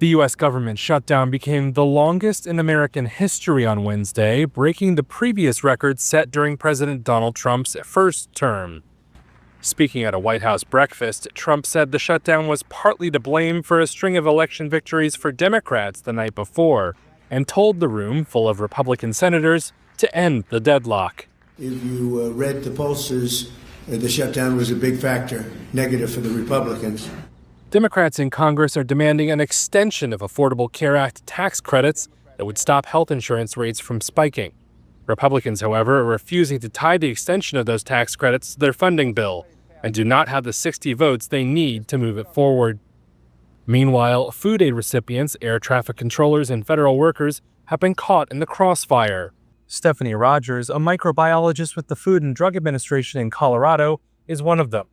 The U.S. government shutdown became the longest in American history on Wednesday, breaking the previous record set during President Donald Trump's first term. Speaking at a White House breakfast, Trump said the shutdown was partly to blame for a string of election victories for Democrats the night before, and told the room full of Republican senators to end the deadlock. If you read the pollsters, the shutdown was a big factor, negative for the Republicans. Democrats in Congress are demanding an extension of Affordable Care Act tax credits that would stop health insurance rates from spiking. Republicans, however, are refusing to tie the extension of those tax credits to their funding bill and do not have the 60 votes they need to move it forward. Meanwhile, food aid recipients, air traffic controllers, and federal workers have been caught in the crossfire. Stephanie Rogers, a microbiologist with the Food and Drug Administration in Colorado, is one of them.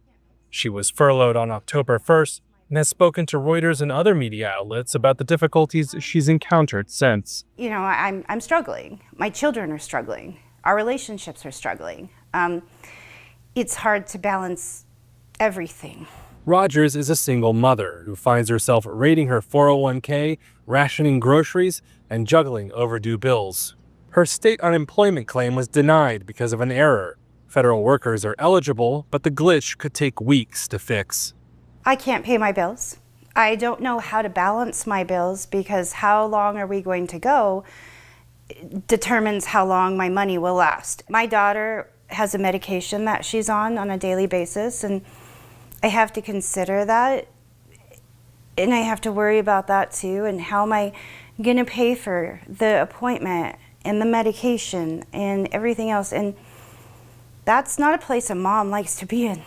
She was furloughed on October 1st and has spoken to Reuters and other media outlets about the difficulties she's encountered since. You know, I'm struggling. My children are struggling. Our relationships are struggling. It's hard to balance everything. Rogers is a single mother who finds herself raiding her 401k, rationing groceries, and juggling overdue bills. Her state unemployment claim was denied because of an error. Federal workers are eligible, but the glitch could take weeks to fix. I can't pay my bills. I don't know how to balance my bills because how long are we going to go determines how long my money will last. My daughter has a medication that she's on a daily basis, and I have to consider that, and I have to worry about that too, and how am I going to pay for the appointment and the medication and everything else, and that's not a place a mom likes to be in.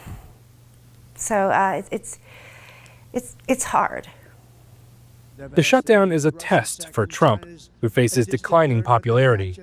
So it's hard. The shutdown is a test for Trump, who faces declining popularity.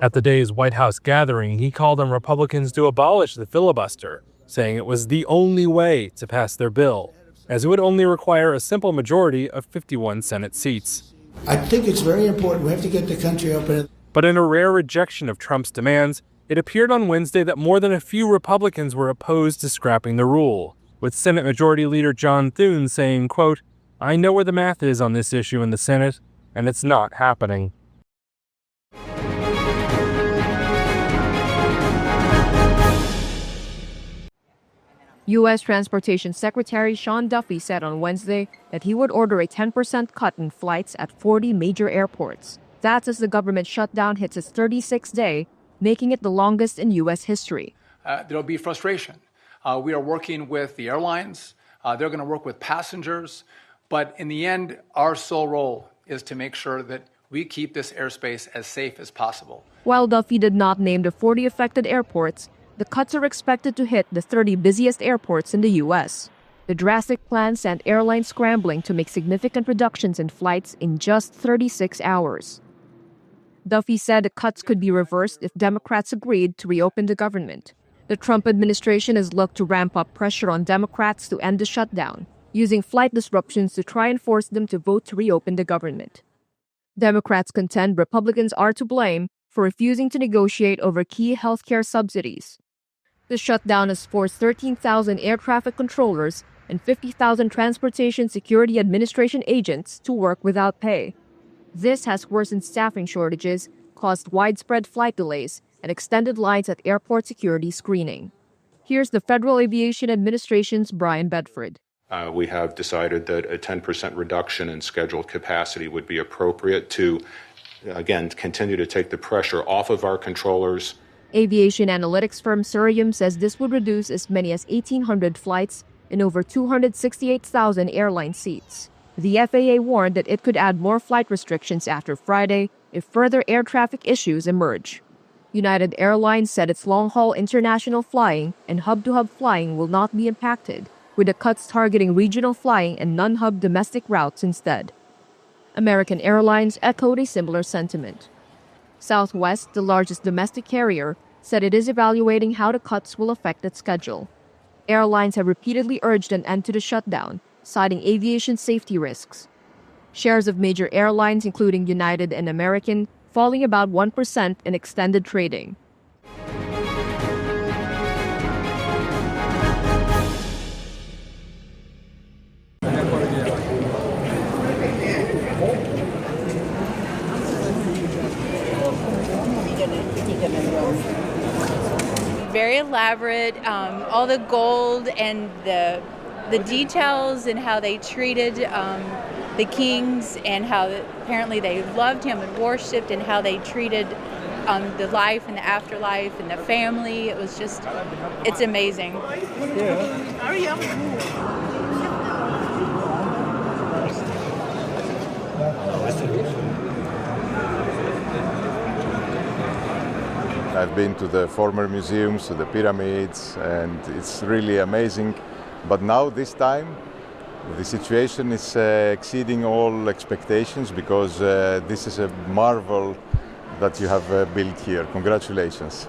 At the day's White House gathering, he called on Republicans to abolish the filibuster, saying it was the only way to pass their bill, as it would only require a simple majority of 51 Senate seats. I think it's very important. We have to get the country open. But in a rare rejection of Trump's demands, it appeared on Wednesday that more than a few Republicans were opposed to scrapping the rule, with Senate Majority Leader John Thune saying, quote, "I know where the math is on this issue in the Senate, and it's not happening." U.S. Transportation Secretary Sean Duffy said on Wednesday that he would order a 10% cut in flights at 40 major airports. That's as the government shutdown hits its 36th day, making it the longest in U.S. history. There'll be frustration. We are working with the airlines. They're going to work with passengers. But in the end, our sole role is to make sure that we keep this airspace as safe as possible. While Duffy did not name the 40 affected airports, the cuts are expected to hit the 30 busiest airports in the U.S. The drastic plan sent airlines scrambling to make significant reductions in flights in just 36 hours. Duffy said the cuts could be reversed if Democrats agreed to reopen the government. The Trump administration has looked to ramp up pressure on Democrats to end the shutdown, using flight disruptions to try and force them to vote to reopen the government. Democrats contend Republicans are to blame for refusing to negotiate over key healthcare subsidies. The shutdown has forced 13,000 air traffic controllers and 50,000 Transportation Security Administration agents to work without pay. This has worsened staffing shortages, caused widespread flight delays, and extended lines at airport security screening. Here's the Federal Aviation Administration's Brian Bedford. We have decided that a 10% reduction in scheduled capacity would be appropriate to, again, continue to take the pressure off of our controllers. Aviation analytics firm Cirium says this would reduce as many as 1,800 flights and over 268,000 airline seats. The FAA warned that it could add more flight restrictions after Friday if further air traffic issues emerge. United Airlines said its long-haul international flying and hub-to-hub flying will not be impacted, with the cuts targeting regional flying and non-hub domestic routes instead. American Airlines echoed a similar sentiment. Southwest, the largest domestic carrier, said it is evaluating how the cuts will affect its schedule. Airlines have repeatedly urged an end to the shutdown, citing aviation safety risks. Shares of major airlines, including United and American, falling about 1% in extended trading. elaborate, all the gold and the details and how they treated the kings and how apparently they loved him and worshipped and how they treated the life and the afterlife and the family. It was just, it's amazing. I've been to the former museums, to the pyramids, and it's really amazing. But now, this time, the situation is exceeding all expectations because this is a marvel that you have built here. Congratulations.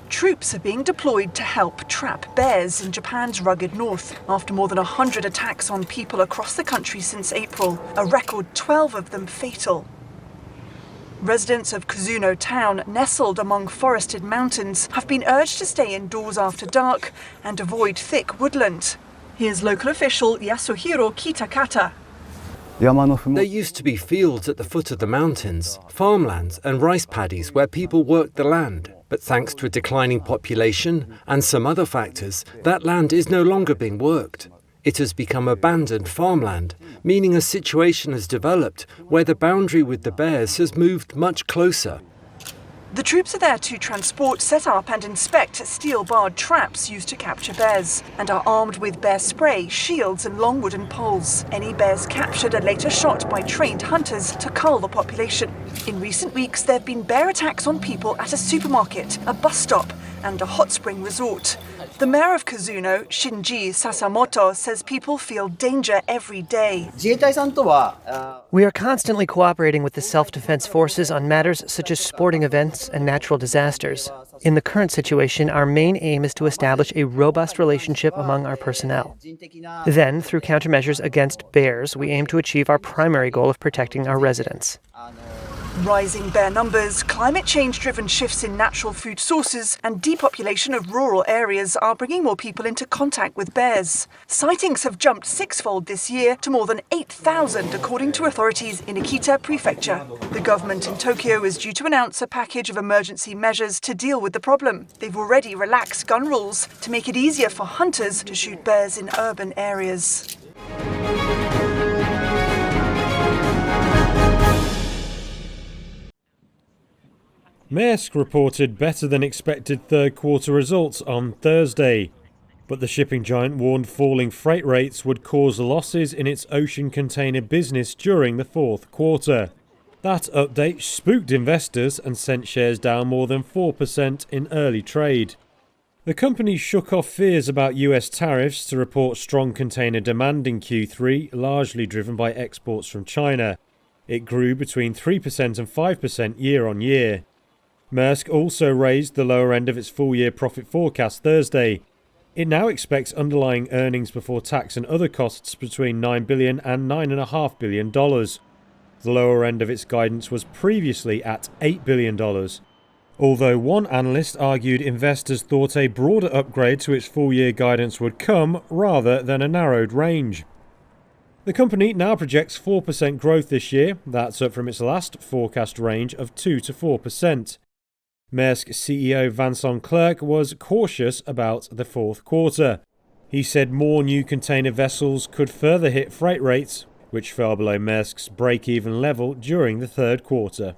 Troops are being deployed to help trap bears in Japan's rugged north after more than 100 attacks on people across the country since April, a record 12 of them fatal. Residents of Kuzuno town, nestled among forested mountains, have been urged to stay indoors after dark and avoid thick woodland. Here's local official Yasuhiro Kitakata. There used to be fields at the foot of the mountains, farmlands and rice paddies where people worked the land. But thanks to a declining population and some other factors, that land is no longer being worked. It has become abandoned farmland, meaning a situation has developed where the boundary with the bears has moved much closer. The troops are there to transport, set up and inspect steel-barred traps used to capture bears and are armed with bear spray, shields and long wooden poles. Any bears captured are later shot by trained hunters to cull the population. In recent weeks, there have been bear attacks on people at a supermarket, a bus stop and a hot spring resort. The mayor of Kuzuno, Shinji Sasamoto, says people feel danger every day. We are constantly cooperating with the self-defense forces on matters such as sporting events and natural disasters. In the current situation, our main aim is to establish a robust relationship among our personnel. Then, through countermeasures against bears, we aim to achieve our primary goal of protecting our residents. Rising bear numbers, climate change-driven shifts in natural food sources and depopulation of rural areas are bringing more people into contact with bears. Sightings have jumped sixfold this year to more than 8,000 according to authorities in Akita Prefecture. The government in Tokyo is due to announce a package of emergency measures to deal with the problem. They've already relaxed gun rules to make it easier for hunters to shoot bears in urban areas. Maersk reported better than expected third quarter results on Thursday, but the shipping giant warned falling freight rates would cause losses in its ocean container business during the fourth quarter. That update spooked investors and sent shares down more than 4% in early trade. The company shook off fears about US tariffs to report strong container demand in Q3, largely driven by exports from China. It grew between 3% and 5% year on year. Maersk also raised the lower end of its full-year profit forecast Thursday. It now expects underlying earnings before tax and other costs between $9 billion and $9.5 billion. The lower end of its guidance was previously at $8 billion. Although one analyst argued investors thought a broader upgrade to its full-year guidance would come rather than a narrowed range. The company now projects 4% growth this year. That's up from its last forecast range of 2 to 4%. Maersk CEO Vincent Clerc was cautious about the fourth quarter. He said more new container vessels could further hit freight rates, which fell below Maersk's break-even level during the third quarter.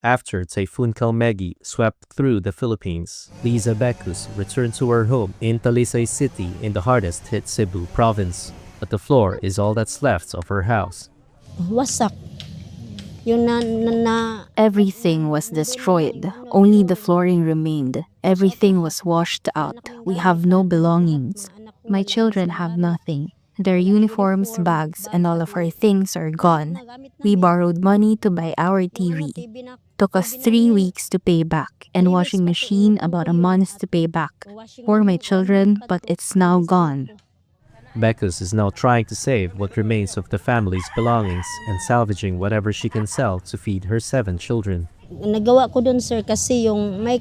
After Typhoon Kalmegi swept through the Philippines, Liza Becus returned to her home in Talisay City in the hardest-hit Cebu province. But the floor is all that's left of her house. Everything was destroyed. Only the flooring remained. Everything was washed out. We have no belongings. My children have nothing. Their uniforms, bags, and all of our things are gone. We borrowed money to buy our TV. Took us 3 weeks to pay back, and washing machine about a month to pay back. For my children, but it's now gone. Becus is now trying to save what remains of the family's belongings and salvaging whatever she can sell to feed her 7 children. Nagawa ko dun, sir, kasi yung may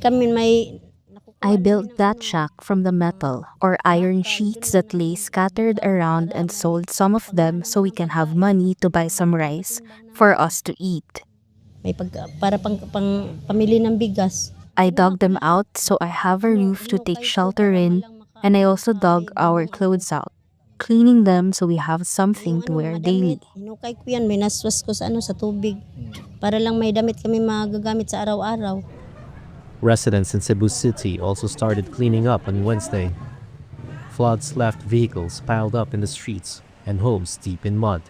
I built that shack from the metal or iron sheets that lay scattered around and sold some of them so we can have money to buy some rice for us to eat. para pamili ng bigas. I dug them out so I have a roof to take shelter in, and I also dug our clothes out, cleaning them so we have something to wear daily. Hinukay ko yan, minaswas ko sa tubig para lang may damit kami magagamit sa araw-araw. Residents in Cebu City also started cleaning up on Wednesday. Floods left vehicles piled up in the streets and homes deep in mud.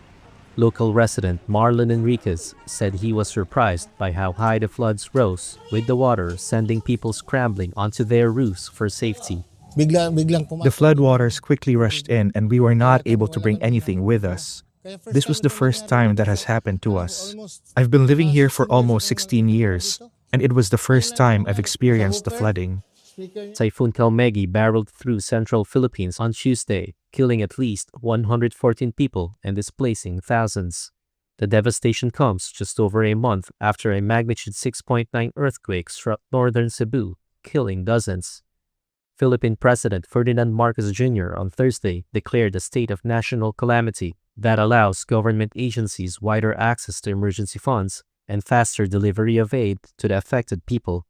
Local resident Marlon Enriquez said he was surprised by how high the floods rose, with the water sending people scrambling onto their roofs for safety. The floodwaters quickly rushed in and we were not able to bring anything with us. This was the first time that has happened to us. I've been living here for almost 16 years, and it was the first time I've experienced the flooding. Typhoon Kalmegi barreled through central Philippines on Tuesday, killing at least 114 people and displacing thousands. The devastation comes just over a month after a magnitude 6.9 earthquake struck northern Cebu, killing dozens. Philippine President Ferdinand Marcos Jr. on Thursday declared a state of national calamity that allows government agencies wider access to emergency funds and faster delivery of aid to the affected people.